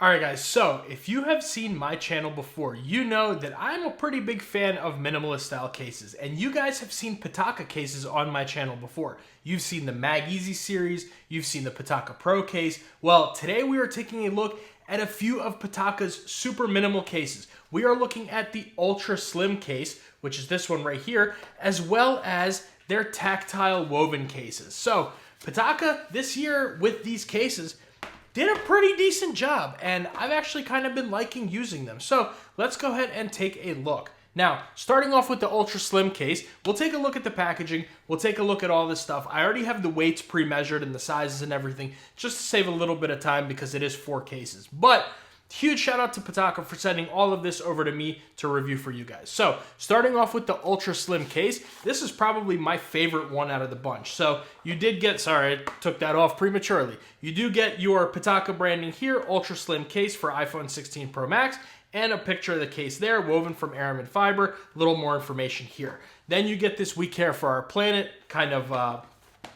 Alright guys, so if you have seen my channel before, you know that I'm a pretty big fan of minimalist style cases, and you guys have seen Pitaka cases on my channel before. You've seen the Mag Easy series, you've seen the Pitaka Pro case. Well, today we are taking a look at a few of Pitaka's super minimal cases. We are looking at the Ultra Slim case, which is this one right here, as well as their Tactile Woven cases. So, Pitaka this year with these cases did a pretty decent job, and I've actually kind of been liking using them. So let's go ahead and take a look. Now, starting off with the Ultra Slim case, we'll take a look at the packaging, we'll take a look at all this stuff. I already have the weights pre-measured and the sizes and everything, just to save a little bit of time because it is 4 cases. But huge shout out to Pitaka for sending all of this over to me to review for you guys. So, starting off with the Ultra Slim case, this is probably my favorite one out of the bunch. So, you did get, sorry, I took that off prematurely. You do get your Pitaka branding here, Ultra Slim case for iPhone 16 Pro Max, and a picture of the case there, woven from aramid fiber, a little more information here. Then you get this We Care for Our Planet kind of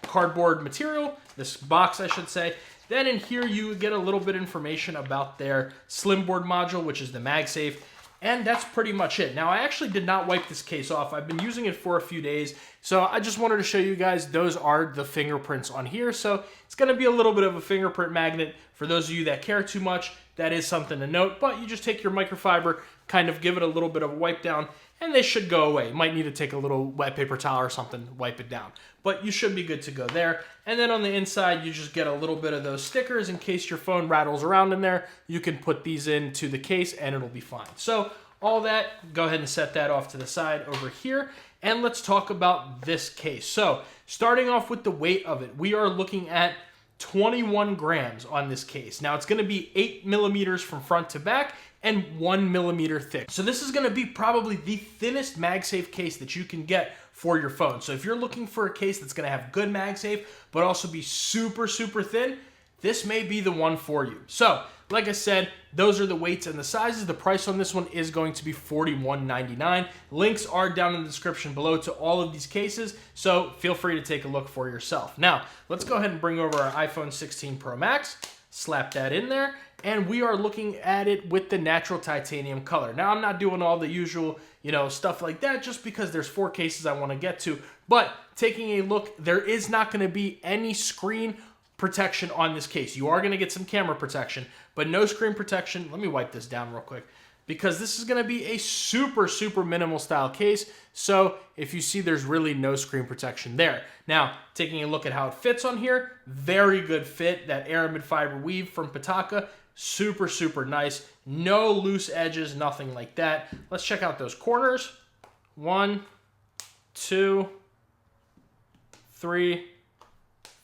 cardboard material, this box I should say. Then in here you get a little bit of information about their slim board module, which is the MagSafe, and that's pretty much it. Now I actually did not wipe this case off. I've been using it for a few days, so I just wanted to show you guys those are the fingerprints on here. So it's going to be a little bit of a fingerprint magnet for those of you that care too much. That is something to note, but you just take your microfiber, kind of give it a little bit of a wipe down, and they should go away. You might need to take a little wet paper towel or something to wipe it down, but you should be good to go there. And then on the inside, you just get a little bit of those stickers in case your phone rattles around in there. You can put these into the case and it'll be fine. So all that, go ahead and set that off to the side over here. And let's talk about this case. So starting off with the weight of it, we are looking at 21 grams on this case. Now it's going to be 8 millimeters from front to back and 1 millimeter thick. So this is going to be probably the thinnest MagSafe case that you can get for your phone. So if you're looking for a case that's going to have good MagSafe, but also be super, super thin, this may be the one for you. So, like I said, those are the weights and the sizes. The price on this one is going to be $41.99. Links are down in the description below to all of these cases, so feel free to take a look for yourself. Now, let's go ahead and bring over our iPhone 16 Pro Max, slap that in there, and we are looking at it with the natural titanium color. Now, I'm not doing all the usual, stuff like that just because there's 4 cases I want to get to, but taking a look, there is not going to be any screen protection on this case. You are going to get some camera protection, but no screen protection. Let me wipe this down real quick because this is going to be a super, super minimal style case. So if you see, there's really no screen protection there. Now, taking a look at how it fits on here, very good fit. That aramid fiber weave from Pitaka, super, super nice. No loose edges, nothing like that. Let's check out those corners. 1, 2, 3,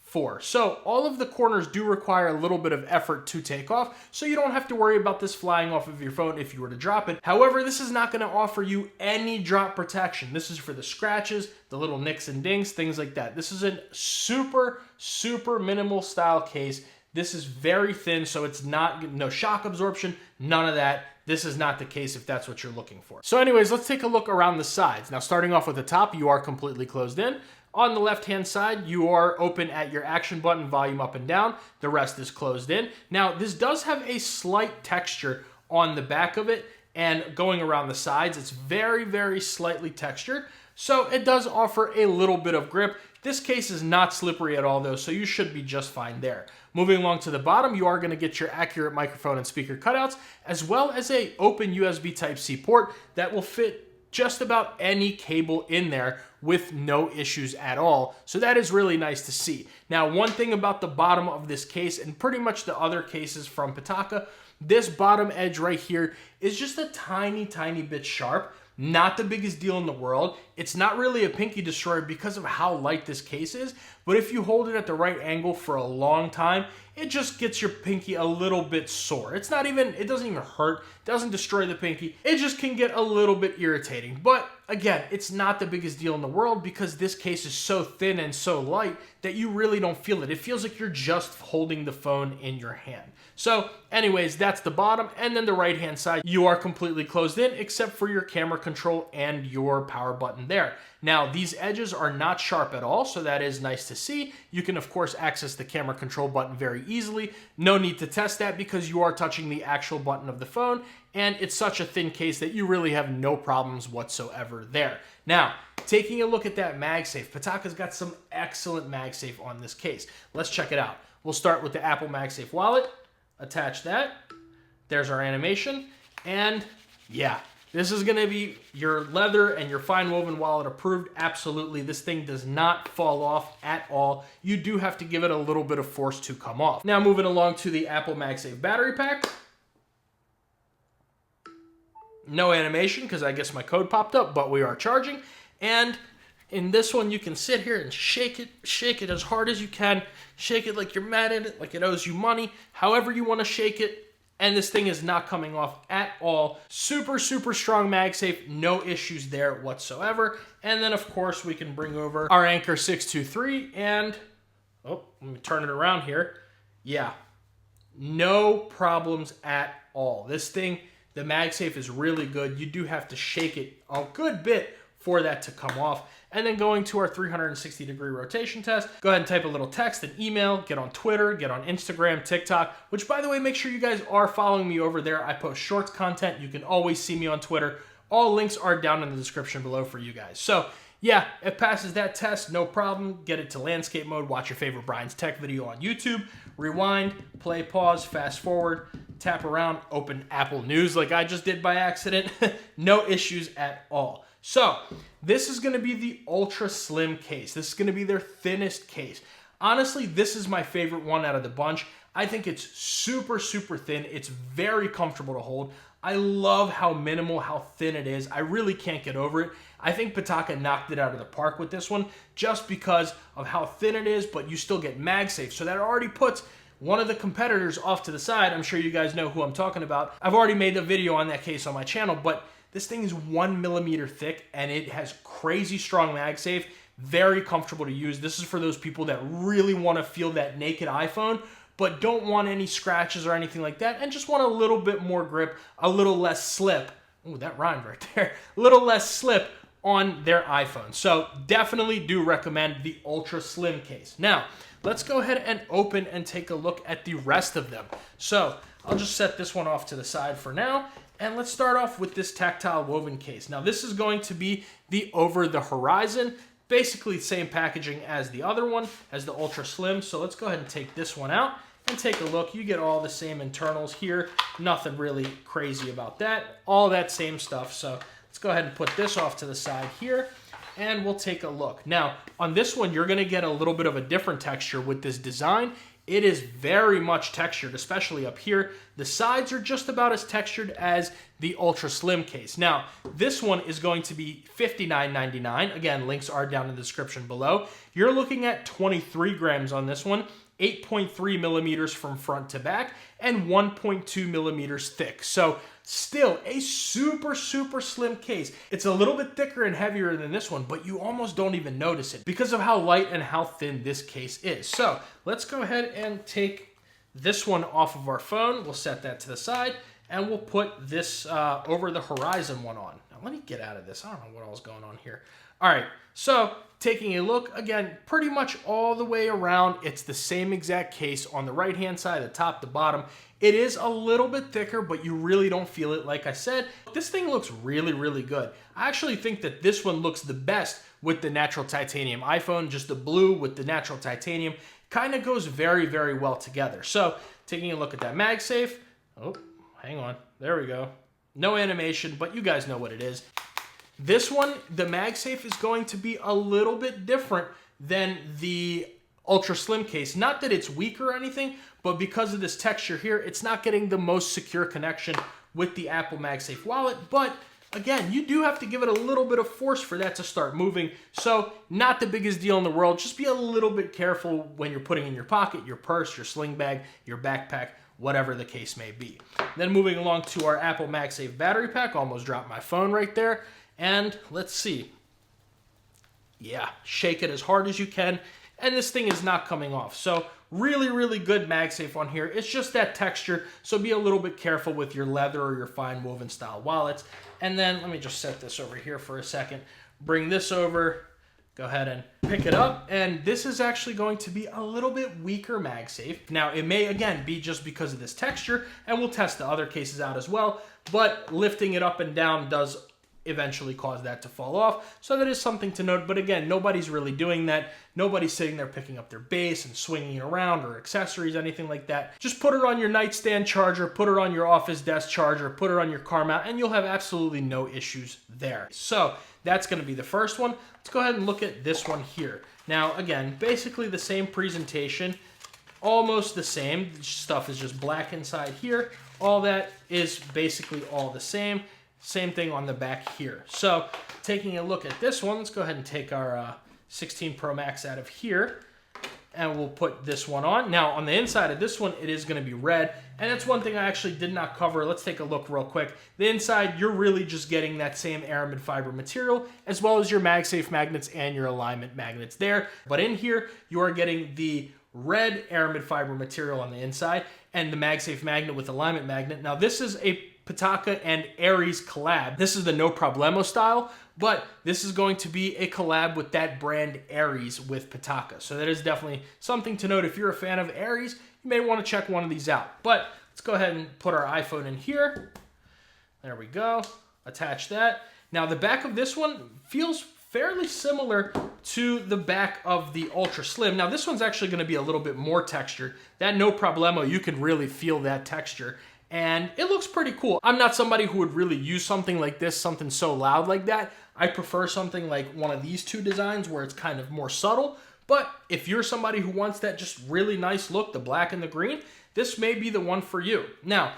4. So all of the corners do require a little bit of effort to take off, so you don't have to worry about this flying off of your phone if you were to drop it. However, this is not going to offer you any drop protection. This is for the scratches, the little nicks and dings, things like that. This is a super, super minimal style case. This is very thin, so it's no shock absorption, none of that. This is not the case if that's what you're looking for. So anyways, let's take a look around the sides. Now, starting off with the top, you are completely closed in. On the left-hand side, you are open at your action button, volume up and down. The rest is closed in. Now, this does have a slight texture on the back of it, and going around the sides, it's very, very slightly textured. So it does offer a little bit of grip. This case is not slippery at all though, so you should be just fine there. Moving along to the bottom, you are going to get your accurate microphone and speaker cutouts, as well as a open USB Type-C port that will fit just about any cable in there with no issues at all. So that is really nice to see. Now, one thing about the bottom of this case, and pretty much the other cases from Pitaka, this bottom edge right here is just a tiny, tiny bit sharp. Not the biggest deal in the world. It's not really a pinky destroyer because of how light this case is, but if you hold it at the right angle for a long time, it just gets your pinky a little bit sore. It doesn't even hurt, doesn't destroy the pinky. It just can get a little bit irritating. But again, it's not the biggest deal in the world because this case is so thin and so light that you really don't feel it. It feels like you're just holding the phone in your hand. So anyways, that's the bottom, and then the right-hand side, you are completely closed in except for your camera control and your power button there. Now, these edges are not sharp at all, so that is nice to see. You can, of course, access the camera control button very easily. No need to test that because you are touching the actual button of the phone, and it's such a thin case that you really have no problems whatsoever there. Now, taking a look at that MagSafe, Pitaka's got some excellent MagSafe on this case. Let's check it out. We'll start with the Apple MagSafe wallet, attach that. There's our animation, and yeah, this is gonna be your leather and your fine woven wallet approved. Absolutely, this thing does not fall off at all. You do have to give it a little bit of force to come off. Now moving along to the Apple MagSafe battery pack. No animation because I guess my code popped up, but we are charging. And in this one, you can sit here and shake it as hard as you can. Shake it like you're mad at it, like it owes you money, however you want to shake it. And this thing is not coming off at all. Super, super strong MagSafe, no issues there whatsoever. And then, of course, we can bring over our Anker 623 and, oh, let me turn it around here. Yeah, no problems at all. This thing, the MagSafe is really good. You do have to shake it a good bit for that to come off. And then going to our 360-degree rotation test, go ahead and type a little text, an email, get on Twitter, get on Instagram, TikTok, which, by the way, make sure you guys are following me over there. I post shorts content. You can always see me on Twitter. All links are down in the description below for you guys. So, yeah, it passes that test, no problem. Get it to landscape mode, watch your favorite Brian's Tech video on YouTube, rewind, play, pause, fast forward, tap around, open Apple News like I just did by accident. No issues at all. So, this is going to be the Ultra Slim case. This is going to be their thinnest case. Honestly, this is my favorite one out of the bunch. I think it's super, super thin. It's very comfortable to hold. I love how minimal, how thin it is. I really can't get over it. I think Pitaka knocked it out of the park with this one just because of how thin it is, but you still get MagSafe. So that already puts one of the competitors off to the side. I'm sure you guys know who I'm talking about. I've already made a video on that case on my channel, but this thing is 1 millimeter thick and it has crazy strong MagSafe, very comfortable to use. This is for those people that really want to feel that naked iPhone, but don't want any scratches or anything like that, and just want a little bit more grip, a little less slip. Ooh, that rhymed right there. A little less slip on their iPhone. So definitely do recommend the Ultra Slim case. Now, let's go ahead and open and take a look at the rest of them. So I'll just set this one off to the side for now. And let's start off with this Tactile Woven case. Now, this is going to be the Over the Horizon, basically the same packaging as the other one, as the Ultra Slim. So let's go ahead and take this one out and take a look. You get all the same internals here. Nothing really crazy about that. All that same stuff. So let's go ahead and put this off to the side here, and we'll take a look. Now, on this one, you're going to get a little bit of a different texture with this design. It is very much textured, especially up here. The sides are just about as textured as the Ultra Slim case. Now, this one is going to be $59.99. Again, links are down in the description below. You're looking at 23 grams on this one, 8.3 millimeters from front to back, and 1.2 millimeters thick. So still a super, super slim case. It's a little bit thicker and heavier than this one, but you almost don't even notice it because of how light and how thin this case is. So let's go ahead and take this one off of our phone. We'll set that to the side, and we'll put this Over the Horizon one on. Now let me get out of this. I don't know what all's going on here. All right, so taking a look, again, pretty much all the way around, it's the same exact case on the right-hand side, the top, the bottom. It is a little bit thicker, but you really don't feel it. Like I said, this thing looks really, really good. I actually think that this one looks the best with the natural titanium iPhone. Just the blue with the natural titanium kind of goes very, very well together. So taking a look at that MagSafe. Oh, hang on. There we go. No animation, but you guys know what it is. This one, the MagSafe is going to be a little bit different than the Ultra Slim case. Not that it's weak or anything, but because of this texture here, it's not getting the most secure connection with the Apple MagSafe wallet. But again, you do have to give it a little bit of force for that to start moving. So not the biggest deal in the world. Just be a little bit careful when you're putting in your pocket, your purse, your sling bag, your backpack, whatever the case may be. Then moving along to our Apple MagSafe battery pack. Almost dropped my phone right there. And let's see. Yeah, shake it as hard as you can. And this thing is not coming off. So really, really good MagSafe on here. It's just that texture. So be a little bit careful with your leather or your fine woven style wallets. And then let me just set this over here for a second. bring this over, go ahead and pick it up, and this is actually going to be a little bit weaker MagSafe. Now, it may, again, be just because of this texture, and we'll test the other cases out as well, but lifting it up and down does eventually cause that to fall off, so that is something to note. But again, nobody's really doing that. Nobody's sitting there picking up their base and swinging it around, or accessories, anything like that. Just put it on your nightstand charger, put it on your office desk charger, put it on your car mount, and you'll have absolutely no issues there. So that's going to be the first one. Let's go ahead and look at this one here. Now, again, basically the same presentation, almost the same. Stuff is just black inside here. All that is basically all the same. Same thing on the back here. So taking a look at this one, let's go ahead and take our 16 Pro Max out of here, and we'll put this one on. Now, on the inside of this one, it is going to be red, and that's one thing I actually did not cover. Let's take a look real quick. The inside, you're really just getting that same aramid fiber material, as well as your MagSafe magnets and your alignment magnets there. But in here, you are getting the red aramid fiber material on the inside, and the MagSafe magnet with alignment magnet. Now, this is a Pitaka and Aries collab. This is the No Problemo style, but this is going to be a collab with that brand Aries with Pitaka. So that is definitely something to note. If you're a fan of Aries, you may want to check one of these out. But let's go ahead and put our iPhone in here. There we go. Attach that. Now the back of this one feels fairly similar to the back of the Ultra Slim. Now this one's actually going to be a little bit more textured. That No Problemo, you can really feel that texture, and it looks pretty cool. I'm not somebody who would really use something like this, something so loud like that. I prefer something like one of these two designs where it's kind of more subtle. But if you're somebody who wants that just really nice look, the black and the green, this may be the one for you. Now,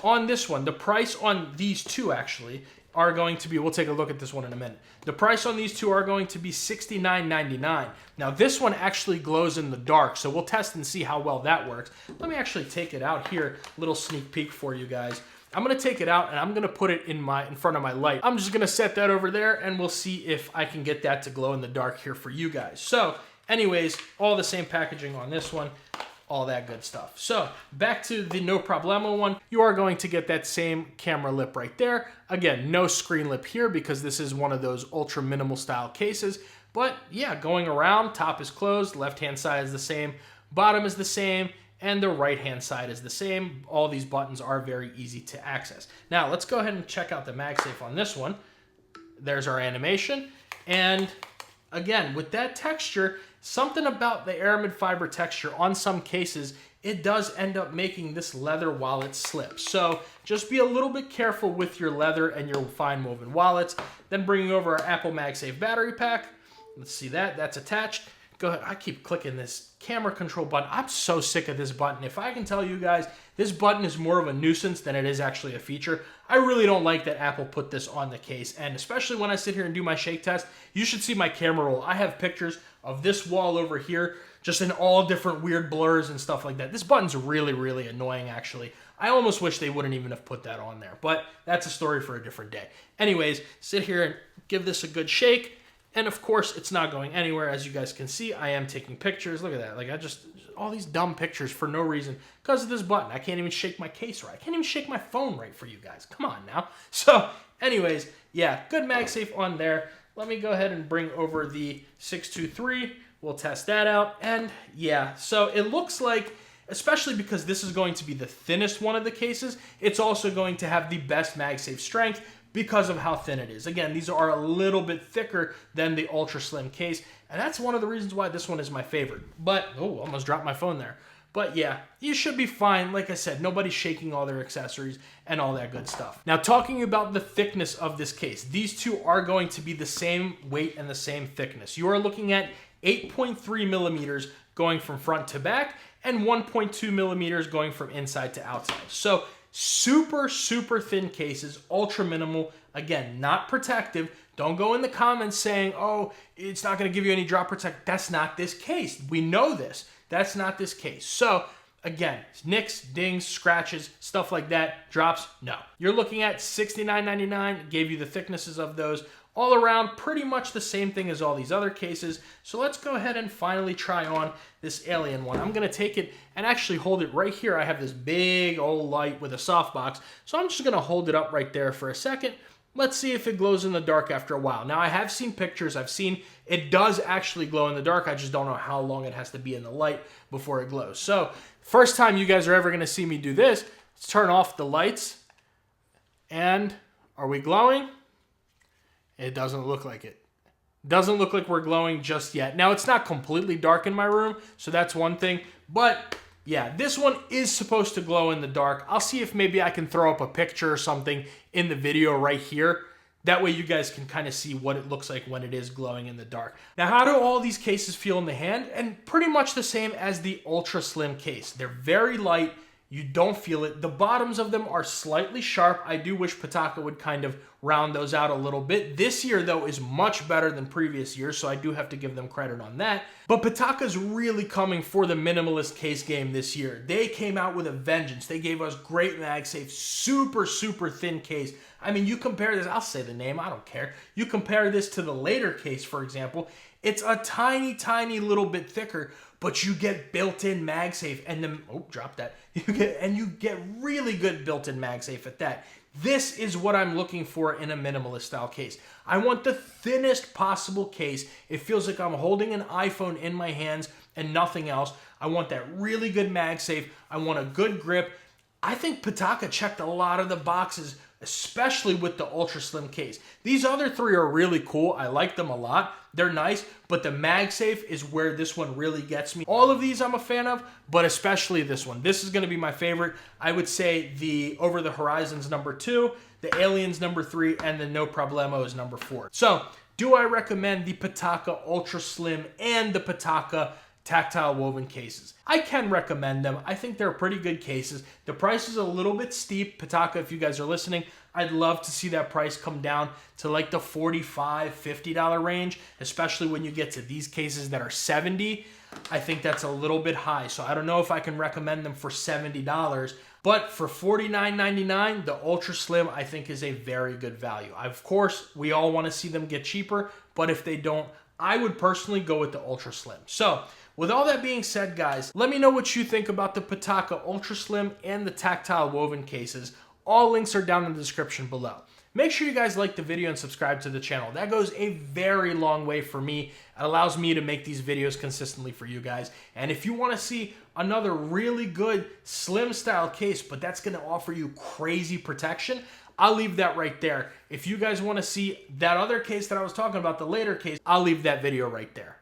on this one, the price on these two actually are going to be, we'll take a look at this one in a minute. The price on these two are going to be $69.99. Now this one actually glows in the dark, so we'll test and see how well that works. Let me actually take it out here, little sneak peek for you guys. I'm gonna take it out and I'm gonna put it in front of my light. I'm just gonna set that over there and we'll see if I can get that to glow in the dark here for you guys. So anyways, all the same packaging on this one, all that good stuff. So back to the No Problemo one, you are going to get that same camera lip right there. Again, no screen lip here because this is one of those ultra minimal style cases. But yeah, going around, top is closed, left-hand side is the same, bottom is the same, and the right-hand side is the same. All these buttons are very easy to access. Now let's go ahead and check out the MagSafe on this one. There's our animation. And again, with that texture, something about the aramid fiber texture on some cases, it does end up making this leather wallet slip. So just be a little bit careful with your leather and your fine woven wallets. Then bringing over our Apple MagSafe battery pack. Let's see that, that's attached. Go ahead, I keep clicking this camera control button. I'm so sick of this button. If I can tell you guys, this button is more of a nuisance than it is actually a feature. I really don't like that Apple put this on the case, and especially when I sit here and do my shake test, you should see my camera roll. I have pictures of this wall over here, just in all different weird blurs and stuff like that. This button's really, really annoying, actually. I almost wish they wouldn't even have put that on there, but that's a story for a different day. Anyways, sit here and give this a good shake. And of course, it's not going anywhere. As you guys can see, I am taking pictures. Look at that. Like, all these dumb pictures for no reason because of this button. I can't even shake my case right. I can't even shake my phone right for you guys. Come on now. So anyways, yeah, good MagSafe on there. Let me go ahead and bring over the 623. We'll test that out. And yeah, so it looks like, especially because this is going to be the thinnest one of the cases, it's also going to have the best MagSafe strength because of how thin it is. Again, these are a little bit thicker than the Ultra Slim case, and that's one of the reasons why this one is my favorite. But, oh, almost dropped my phone there. But yeah, you should be fine. Like I said, nobody's shaking all their accessories and all that good stuff. Now, talking about the thickness of this case, these two are going to be the same weight and the same thickness. You are looking at 8.3 millimeters going from front to back and 1.2 millimeters going from inside to outside. So super, super thin cases, ultra minimal. Again, not protective. Don't go in the comments saying, oh, it's not going to give you any drop protect. That's not this case. We know this. That's not this case. So again, nicks, dings, scratches, stuff like that, drops, no. You're looking at $69.99, gave you the thicknesses of those. All around, pretty much the same thing as all these other cases. So let's go ahead and finally try on this alien one. I'm gonna take it and actually hold it right here. I have this big old light with a softbox. So I'm just gonna hold it up right there for a second. Let's see if it glows in the dark after a while. Now, I have seen pictures. I've seen it does actually glow in the dark. I just don't know how long it has to be in the light before it glows. So, first time you guys are ever going to see me do this, let's turn off the lights. And are we glowing? It doesn't look like it. Doesn't look like we're glowing just yet. Now, it's not completely dark in my room, so that's one thing. But yeah, this one is supposed to glow in the dark. I'll see if maybe I can throw up a picture or something in the video right here. That way you guys can kind of see what it looks like when it is glowing in the dark. Now, how do all these cases feel in the hand? And pretty much the same as the Ultra Slim case. They're very light. You don't feel it. The bottoms of them are slightly sharp. I do wish Pitaka would kind of round those out a little bit. This year, though, is much better than previous years, so I do have to give them credit on that. But Pitaka's really coming for the minimalist case game this year. They came out with a vengeance. They gave us great MagSafe, super, super thin case. I mean, you compare this, I'll say the name, I don't care. You compare this to the later case, for example, it's a tiny, tiny little bit thicker, but you get built-in MagSafe, and then, oh, drop that. You get really good built-in MagSafe at that. This is what I'm looking for in a minimalist style case. I want the thinnest possible case. It feels like I'm holding an iPhone in my hands and nothing else. I want that really good MagSafe. I want a good grip. I think Pitaka checked a lot of the boxes, especially with the Ultra Slim case. These other three are really cool. I like them a lot. They're nice, but the MagSafe is where this one really gets me. All of these I'm a fan of, but especially this one. This is gonna be my favorite. I would say the Over the Horizon's number 2, the Alien's number 3, and the No Problemo is number 4. So, do I recommend the Pitaka Ultra Slim and the Pitaka Tactile Woven cases? I can recommend them. I think they're pretty good cases. The price is a little bit steep. Pitaka, if you guys are listening, I'd love to see that price come down to like the $45, $50 range, especially when you get to these cases that are $70. I think that's a little bit high, so I don't know if I can recommend them for $70, but for $49.99, the Ultra Slim I think is a very good value. Of course, we all want to see them get cheaper, but if they don't, I would personally go with the Ultra Slim. So, with all that being said, guys, let me know what you think about the Pitaka Ultra Slim and the Tactile Woven cases. All links are down in the description below. Make sure you guys like the video and subscribe to the channel. That goes a very long way for me. It allows me to make these videos consistently for you guys. And if you want to see another really good slim style case, but that's going to offer you crazy protection, I'll leave that right there. If you guys want to see that other case that I was talking about, the later case, I'll leave that video right there.